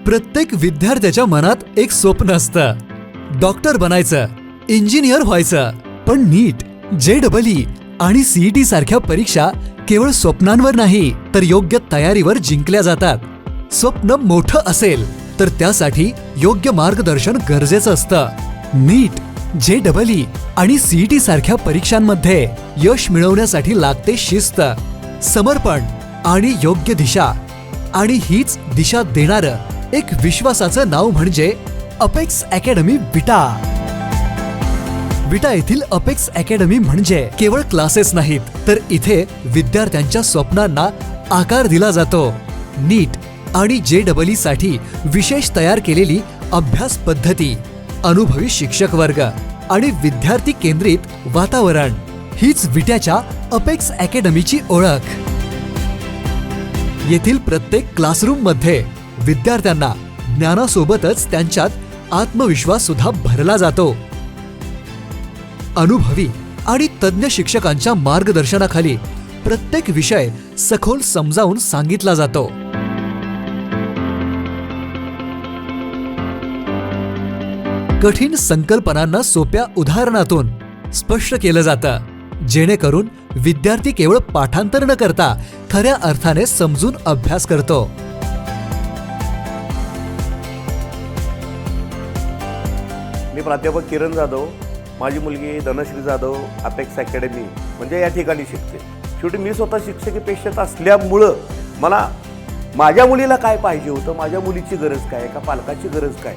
प्रत्येक विद्यार्थ्याच्या मनात एक स्वप्न असतं, डॉक्टर बनायचं, इंजिनियर व्हायचं. पण नीट, JEE आणि CET सारख्या परीक्षा केवळ स्वप्नांवर नाही तर योग्य तयारीवर जिंकल्या जातात. स्वप्न मोठं असेल तर त्यासाठी योग्य मार्गदर्शन गरजेचं असतं. नीट, JEE आणि CET सारख्या परीक्षांमध्ये यश मिळवण्यासाठी लागते शिस्त, समर्पण आणि योग्य दिशा. आणि हीच दिशा देणारं एक विश्वासाचं नाव म्हणजे अपेक्स अकॅडमी विटा. विटा येथील अपेक्स अकॅडमी म्हणजे केवळ क्लासेस नाहीत, तर इथे विद्यार्थ्यांच्या स्वप्नांना आकार दिला जातो. नीट आणि JEE साठी विशेष तयार केलेली अभ्यास पद्धती, अनुभवी शिक्षक वर्ग आणि विद्यार्थी केंद्रित वातावरण हीच विट्याच्या अपेक्स अकॅडमीची ओळख. येथील प्रत्येक क्लासरूम मध्ये विद्यार्थ्यांना ज्ञानासोबतच त्यांच्यात आत्मविश्वास सुद्धा भरला जातो. अनुभवी आणि तज्ञ शिक्षकांच्या मार्गदर्शनाखाली प्रत्येक विषय सखोल समजावून सांगितला जातो. कठीण संकल्पनांना सोप्या उदाहरणातून स्पष्ट केलं जातं, जेणेकरून विद्यार्थी केवळ पाठांतर न करता खऱ्या अर्थाने समजून अभ्यास करतो. मी प्राध्यापक किरण जाधव, माझी मुलगी धनश्री जाधव अपेक्स अकॅडमी म्हणजे या ठिकाणी शिकते. शेवटी मी स्वतः शिक्षकी पेशात असल्यामुळं मला माझ्या मुलीला काय पाहिजे होतं, माझ्या मुलीची गरज काय, एका पालकाची गरज काय,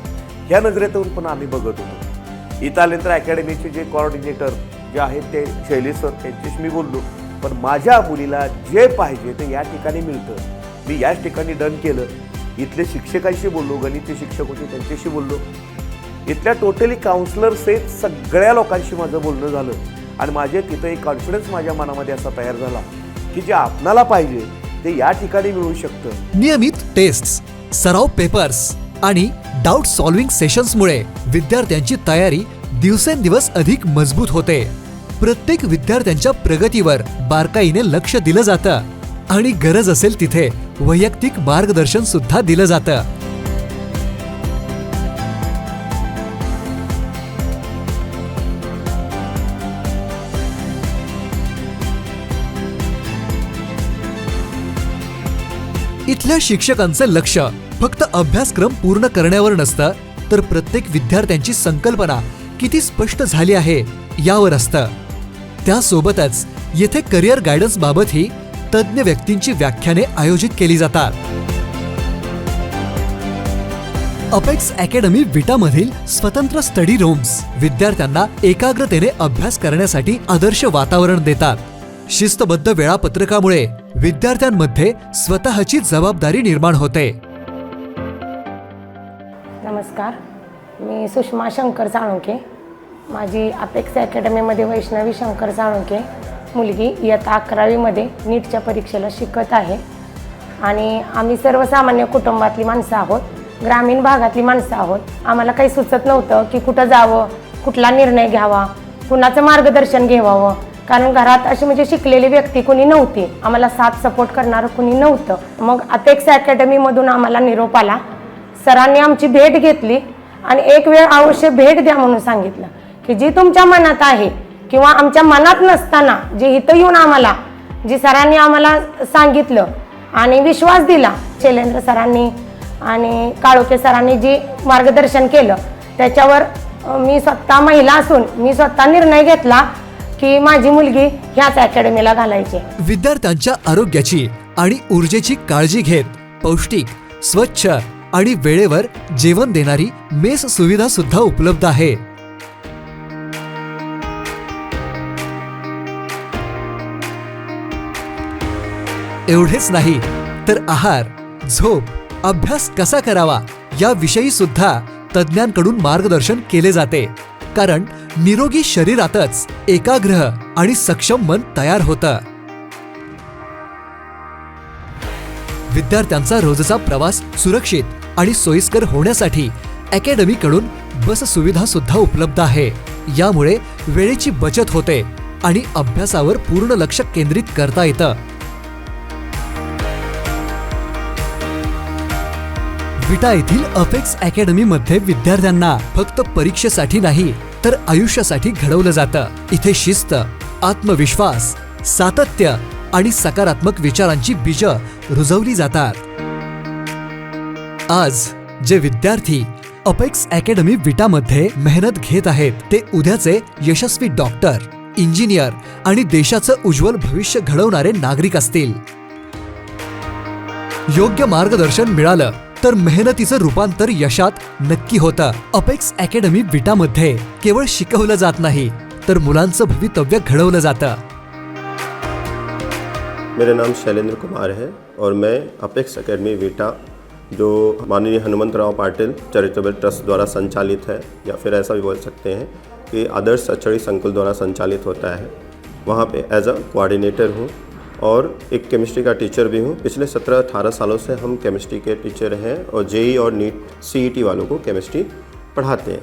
ह्या नजरेतून पण आम्ही बघत होतो. इथं आल्यानंतर अकॅडमीचे जे कोऑर्डिनेटर जे आहेत ते शैलेश सर, त्यांच्याशी मी बोललो. पण माझ्या मुलीला जे पाहिजे ते या ठिकाणी मिळतं. मी याच ठिकाणी डन केलं. इथले शिक्षकांशी बोललो, गणित शिक्षक होते त्यांच्याशी बोललो. इथल्या टोटली काउन्सिलर्स आहेत सगळ्या लोकांशी माझं बोलणं झालं. आणि माझे तिथं एक कॉन्फिडन्स माझ्या मनामध्ये असा तयार झाला की जे आपणाला पाहिजे ते या ठिकाणी मिळू शकतं. नियमित टेस्ट्स, सराव पेपर्स आणि डाऊट सॉल्व्हिंग सेशन्समुळे विद्यार्थ्यांची तयारी दिवसेंदिवस अधिक मजबूत होते. प्रत्येक विद्यार्थ्यांच्या प्रगतीवर बारकाईने लक्ष दिलं जातं आणि गरज असेल तिथे वैयक्तिक मार्गदर्शन सुद्धा दिलं जातं. इथल्या शिक्षकांचं लक्ष फक्त अभ्यासक्रम पूर्ण करण्यावर नसतं, तर प्रत्येक विद्यार्थ्यांची संकल्पना किती स्पष्ट झाली आहे यावर असतं. त्यासोबतच येथे करिअर गायडन्स बाबतही तज्ञ व्यक्तींची व्याख्याने आयोजित केली जातात. अपेक्स अकॅडमी विटामधील स्वतंत्र स्टडी रूम्स विद्यार्थ्यांना एकाग्रतेने अभ्यास करण्यासाठी आदर्श वातावरण देतात. शिस्तबद्ध वेळापत्रकामुळे विद्यार्थ्यांमध्ये स्वतःची जबाबदारी निर्माण होते. नमस्कार, मी सुषमा शंकर साळुंखे. माझी अपेक्स अकॅडमीमध्ये वैष्णवी शंकर साळुंखे मुलगी इयत्ता 11वीमध्ये नीटच्या परीक्षेला शिकत आहे. आणि आम्ही सर्वसामान्य कुटुंबातली माणसं आहोत, ग्रामीण भागातली माणसं आहोत. आम्हाला काही सुचत नव्हतं की कुठं जावं, कुठला निर्णय घ्यावा, कुणाचं मार्गदर्शन घ्यावं. कारण घरात अशी म्हणजे शिकलेली व्यक्ती कुणी नव्हती, आम्हाला साथ सपोर्ट करणारं कुणी नव्हतं. मग अपेक्स अकॅडमीमधून आम्हाला निरोप आला. सरांनी आमची भेट घेतली आणि एक वेळ अवश्य भेट द्या म्हणून सांगितलं की जी तुमच्या मनात आहे किंवा आमच्या मनात नसताना जे इथं येऊन आम्हाला जी सरांनी आम्हाला सांगितलं आणि विश्वास दिला, शैलेंद्र सरांनी आणि काळोखे सरांनी जी मार्गदर्शन केलं त्याच्यावर मी स्वतः महिला असून मी स्वतः निर्णय घेतला की माझी मुलगी ह्याच अकॅडमीला घालायची. विद्यार्थ्यांच्या आरोग्याची आणि ऊर्जेची काळजी घेत पौष्टिक, स्वच्छ आणि वेळेवर जेवण देणारी मेस सुविधा सुद्धा उपलब्ध आहे. एवढेच नाही तर आहार, झोप, अभ्यास कसा करावा याविषयी सुद्धा तज्ञांकडून मार्गदर्शन केले जाते. कारण निरोगी शरीरातच एकाग्र आणि सक्षम मन तयार होतं. विद्यार्थ्यांचा रोजचा प्रवास सुरक्षित आणि सोयीस्कर होण्यासाठी अकॅडमीकडून बस सुविधा सुद्धा उपलब्ध आहे. यामुळे वेळेची बचत होते आणि अभ्यासावर पूर्ण लक्ष केंद्रित करता येतं. विटा येथील अपेक्स अकॅडमी मध्ये विद्यार्थ्यांना फक्त परीक्षेसाठी नाही तर आयुष्यासाठी घडवलं जातं. इथे शिस्त, आत्मविश्वास, सातत्य आणि सकारात्मक विचारांची बीज रुजवली जातात. आज जे विद्यार्थी अपेक्स अकॅडमी विटामध्ये मेहनत घेत आहेत ते उद्याचे यशस्वी डॉक्टर, इंजिनियर आणि देशाचं उज्ज्वल भविष्य घडवणारे नागरिक असतील. योग्य मार्गदर्शन मिळालं तर मेहनतीचं रूपांतर यशात नक्की होतं. अपेक्स अकॅडमी विटामध्ये केवळ शिकवलं जात नाही तर मुलांचं भवितव्य घडवलं जातं. मेरा नाम शैलेंद्र कुमार है और मैं अपेक्स अकेडमी विटा, जो माननीय हनुमंतराव पाटिल चैरिटेबल ट्रस्ट द्वारा संचालित है, या फिर ऐसा भी बोल सकते हैं कि आदर्श अक्षरी संकुल द्वारा संचालित होता है, वहाँ पे एज अ कोऑर्डिनेटर हूँ और एक केमिस्ट्री का टीचर भी हूँ. पिछले 17-18 सालों से हम केमिस्ट्री के टीचर हैं और जेई और नीट सीईटी वालों को केमिस्ट्री पढ़ाते हैं.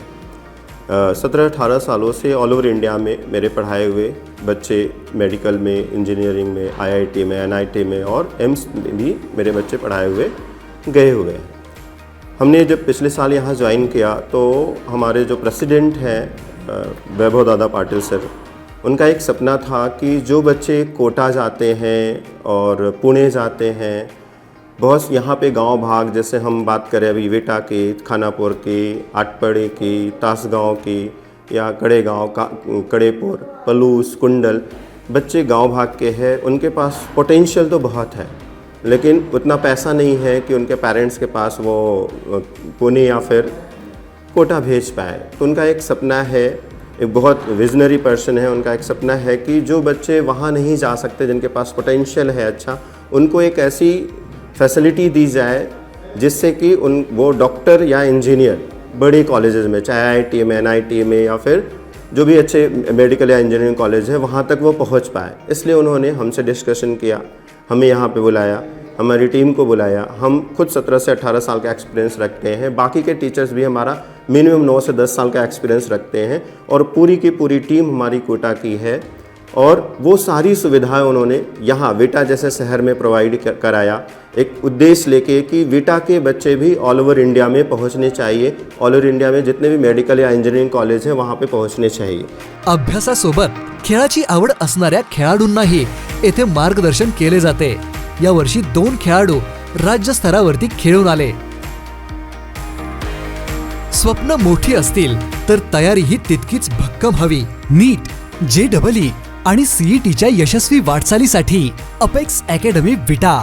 17-18 सालों से ऑल ओवर इंडिया में मेरे पढ़ाए हुए बच्चे मेडिकल में, इंजीनियरिंग में, आईआईटी में, एनआईटी में और एम्स में भी मेरे बच्चे पढ़ाए हुए गए हुए हैं. हमने जब पिछले साल यहाँ ज्वाइन किया तो हमारे जो प्रेसिडेंट हैं वैभव दादा पाटिल सर, उनका एक सपना था कि जो बच्चे कोटा जाते हैं और पुणे जाते हैं, बहुत यहाँ पे गांव भाग, जैसे हम बात करें अभी विटा की, खानापुर की, आटपड़े की, तासगांव की या कड़ेगांव का, कड़ेपुर, पलूस, कुंडल, बच्चे गांव भाग के हैं. उनके पास पोटेंशियल तो बहुत है लेकिन उतना पैसा नहीं है कि उनके पेरेंट्स के पास वो पुणे या फिर कोटा भेज पाए. तो उनका एक सपना है, एक बहुत विजनरी पर्सन है, उनका एक सपना है कि जो बच्चे वहाँ नहीं जा सकते, जिनके पास पोटेंशियल है अच्छा, उनको एक ऐसी फैसिलिटी दी जाए जिससे कि वो डॉक्टर या इंजीनियर बड़े कॉलेजेस में, चाहे आईआईटी में, एनआईटी में या फिर जो भी अच्छे मेडिकल या इंजीनियरिंग कॉलेज है, वहाँ तक वो पहुँच पाए. इसलिए उन्होंने हमसे डिस्कशन किया, हमें यहाँ पे बुलाया, हमारी टीम को बुलाया. हम खुद 17 से 18 साल का एक्सपीरियंस रखते हैं, बाकी के टीचर्स भी हमारा मिनिमम 9 से 10 साल का एक्सपीरियंस रखते हैं और पूरी की पूरी टीम हमारी कोटा की है. और वो सारी सुविधाएं उन्होंने यहाँ विटा जैसे शहर में प्रोवाइड कराया, एक उद्देश्य लेके कि विटा के बच्चे भी ऑल ओवर इंडिया में पहुँचने चाहिए. ऑल ओवर इंडिया में जितने भी मेडिकल या इंजीनियरिंग कॉलेज हैं वहाँ पे पहुँचने चाहिए. अभ्यासासोबत खेळाची आवड असणाऱ्या खेळाडूंनाही येथे मार्गदर्शन केले जाते. यावर्षी 2 खेळाडू राज्य स्तरावरती खेळून आले. स्वप्न मोठी असतील तर तयारीही तितकीच भक्कम हवी. नीट, जेईई आणि सीईटीच्या यशस्वी वाटचालीसाठी अपेक्स अकॅडमी विटा.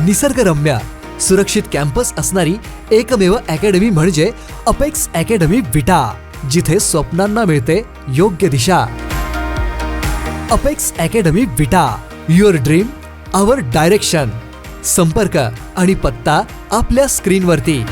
निसर्गरम्य, सुरक्षित कॅम्पस असणारी एकमेव अकॅडमी म्हणजे अपेक्स अकॅडमी विटा, जिथे स्वप्नांना मिळते योग्य दिशा. अपेक्स अकॅडमी विटा, युअर ड्रीम आवर डायरेक्शन. संपर्क आणि पत्ता आपल्या स्क्रीनवरती.